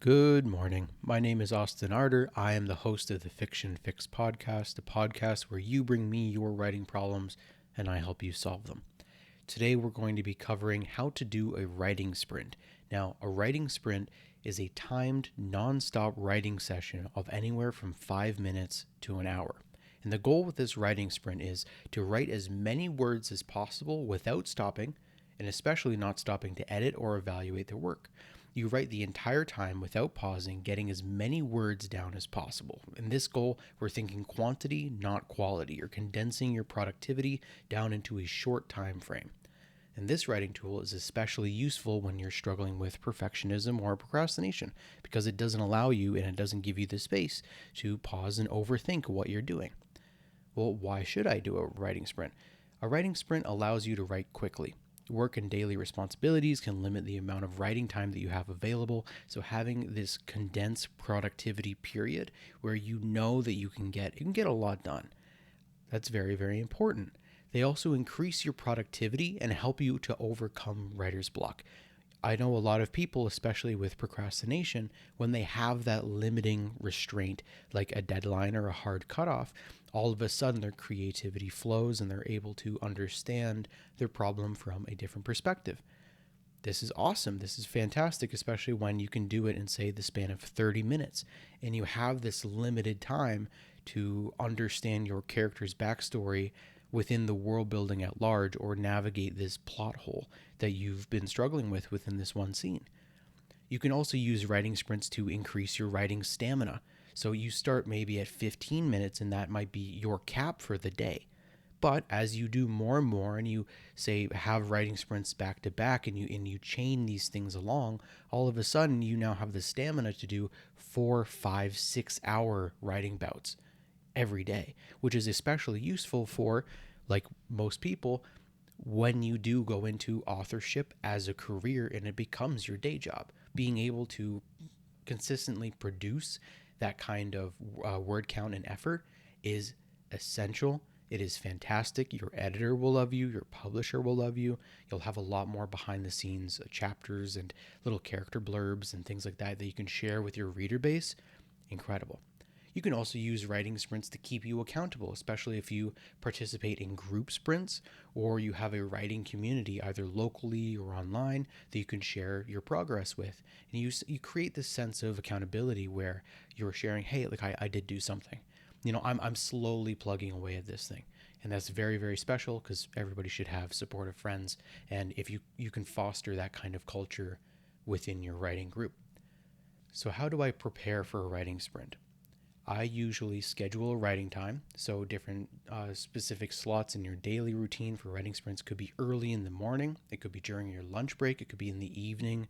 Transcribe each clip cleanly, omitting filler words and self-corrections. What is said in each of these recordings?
Good morning. My name is AustinArdor. I am the host of the Fiction Fix podcast, a podcast where you bring me your writing problems and I help you solve them. Today we're going to be covering how to do a writing sprint. Now, a writing sprint is a timed, non-stop writing session of anywhere from 5 minutes to an hour. And the goal with this writing sprint is to write as many words as possible without stopping, and especially not stopping to edit or evaluate their work. You write the entire time without pausing, getting as many words down as possible. In this goal, we're thinking quantity, not quality. You're condensing your productivity down into a short time frame. And this writing tool is especially useful when you're struggling with perfectionism or procrastination because it doesn't allow you and it doesn't give you the space to pause and overthink what you're doing. Well, why should I do a writing sprint? A writing sprint allows you to write quickly. Work and daily responsibilities can limit the amount of writing time that you have available. So having this condensed productivity period where you know that you can get a lot done. That's very, very important. They also increase your productivity and help you to overcome writer's block. I know a lot of people, especially with procrastination, when they have that limiting restraint, like a deadline or a hard cutoff, all of a sudden their creativity flows and they're able to understand their problem from a different perspective. This is awesome. This is fantastic, especially when you can do it in, say, the span of 30 minutes and you have this limited time to understand your character's backstory within the world building at large or navigate this plot hole that you've been struggling with within this one scene. You can also use writing sprints to increase your writing stamina. So you start maybe at 15 minutes and that might be your cap for the day. But as you do more and more and you say have writing sprints back to back and you chain these things along, all of a sudden you now have the stamina to do 4, 5, 6 hour writing bouts every day, which is especially useful for, like most people, when you do go into authorship as a career and it becomes your day job. Being able to consistently produce that kind of word count and effort is essential. It is fantastic. Your editor will love you. Your publisher will love you. You'll have a lot more behind the scenes chapters and little character blurbs and things like that that you can share with your reader base. Incredible. You can also use writing sprints to keep you accountable, especially if you participate in group sprints or you have a writing community either locally or online that you can share your progress with. And you create this sense of accountability where you're sharing, hey, like I did do something. I'm slowly plugging away at this thing. And that's very, very special because everybody should have supportive friends. And if you can foster that kind of culture within your writing group. So how do I prepare for a writing sprint? I usually schedule a writing time, so different specific slots in your daily routine for writing sprints could be early in the morning, it could be during your lunch break, it could be in the evening,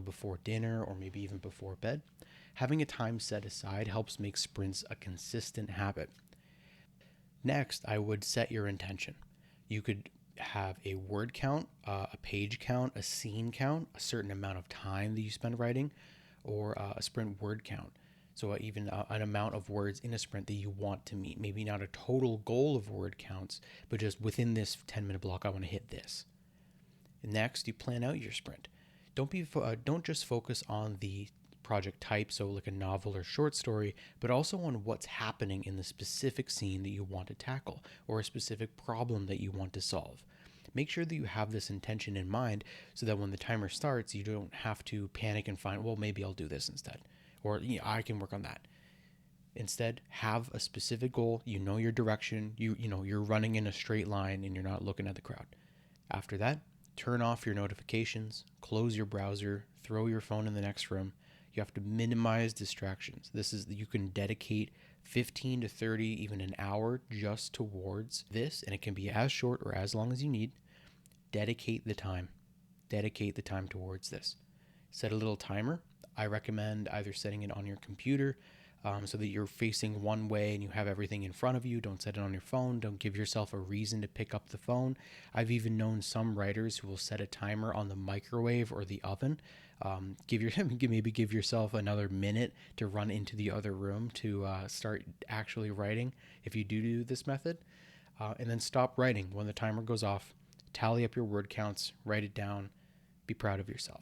before dinner or maybe even before bed. Having a time set aside helps make sprints a consistent habit. Next, I would set your intention. You could have a word count, a page count, a scene count, a certain amount of time that you spend writing, or a sprint word count. So even an amount of words in a sprint that you want to meet. Maybe not a total goal of word counts, but just within this 10-minute block, I want to hit this. Next, you plan out your sprint. Don't just focus on the project type, so like a novel or short story, but also on what's happening in the specific scene that you want to tackle or a specific problem that you want to solve. Make sure that you have this intention in mind so that when the timer starts, you don't have to panic and find, well, maybe I'll do this instead. Or I can work on that. Instead, have a specific goal. You know your direction. You're running in a straight line and you're not looking at the crowd. After that, turn off your notifications, close your browser, throw your phone in the next room. You have to minimize distractions. You can dedicate 15 to 30, even an hour just towards this, and it can be as short or as long as you need. Dedicate the time. Dedicate the time towards this. Set a little timer. I recommend either setting it on your computer so that you're facing one way and you have everything in front of you. Don't set it on your phone. Don't give yourself a reason to pick up the phone. I've even known some writers who will set a timer on the microwave or the oven. Give yourself another minute to run into the other room to start actually writing if you do this method. And then stop writing when the timer goes off. Tally up your word counts, write it down, be proud of yourself.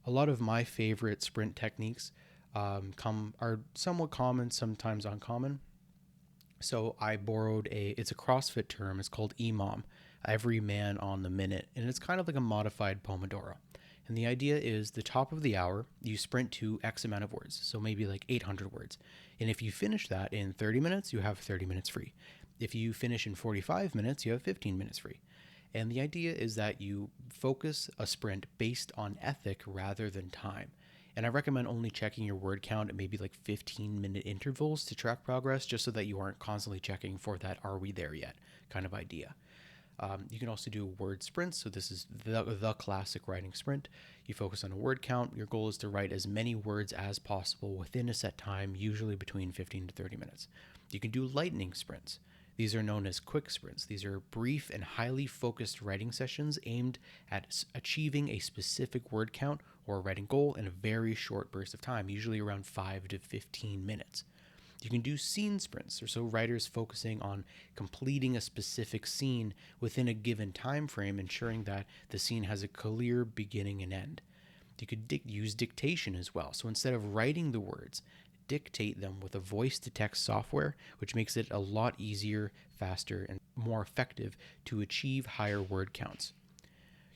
A lot of my favorite sprint techniques are somewhat common, sometimes uncommon. So I borrowed it's a CrossFit term. It's called EMOM, every man on the minute. And it's kind of like a modified Pomodoro. And the idea is the top of the hour, you sprint to X amount of words. So maybe like 800 words. And if you finish that in 30 minutes, you have 30 minutes free. If you finish in 45 minutes, you have 15 minutes free. And the idea is that you focus a sprint based on ethic rather than time. And I recommend only checking your word count at maybe like 15-minute intervals to track progress, just so that you aren't constantly checking for that "are we there yet" kind of idea. You can also do word sprints. So this is the classic writing sprint. You focus on a word count. Your goal is to write as many words as possible within a set time, usually between 15 to 30 minutes. You can do lightning sprints. These are known as quick sprints. These are brief and highly focused writing sessions aimed at achieving a specific word count or a writing goal in a very short burst of time, usually around 5 to 15 minutes. You can do scene sprints, or so writers focusing on completing a specific scene within a given time frame, ensuring that the scene has a clear beginning and end. You could use dictation as well. So instead of writing the words, dictate them with a voice-to-text software, which makes it a lot easier, faster, and more effective to achieve higher word counts.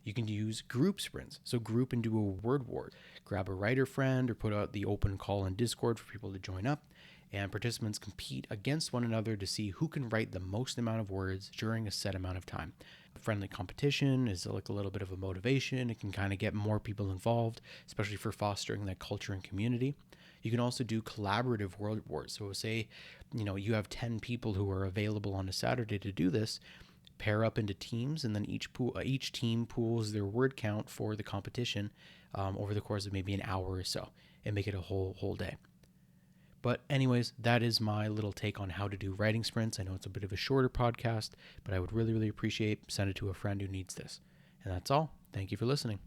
You can use group sprints. So group and do a word war. Grab a writer friend or put out the open call in Discord for people to join up. And participants compete against one another to see who can write the most amount of words during a set amount of time. Friendly competition is like a little bit of a motivation. It can kind of get more people involved, especially for fostering that culture and community. You can also do collaborative word wars. So say, you have 10 people who are available on a Saturday to do this. Pair up into teams, and then each team pools their word count for the competition over the course of maybe an hour or so, and make it a whole day. But anyways, that is my little take on how to do writing sprints. I know it's a bit of a shorter podcast, but I would really, really appreciate send it to a friend who needs this. And that's all. Thank you for listening.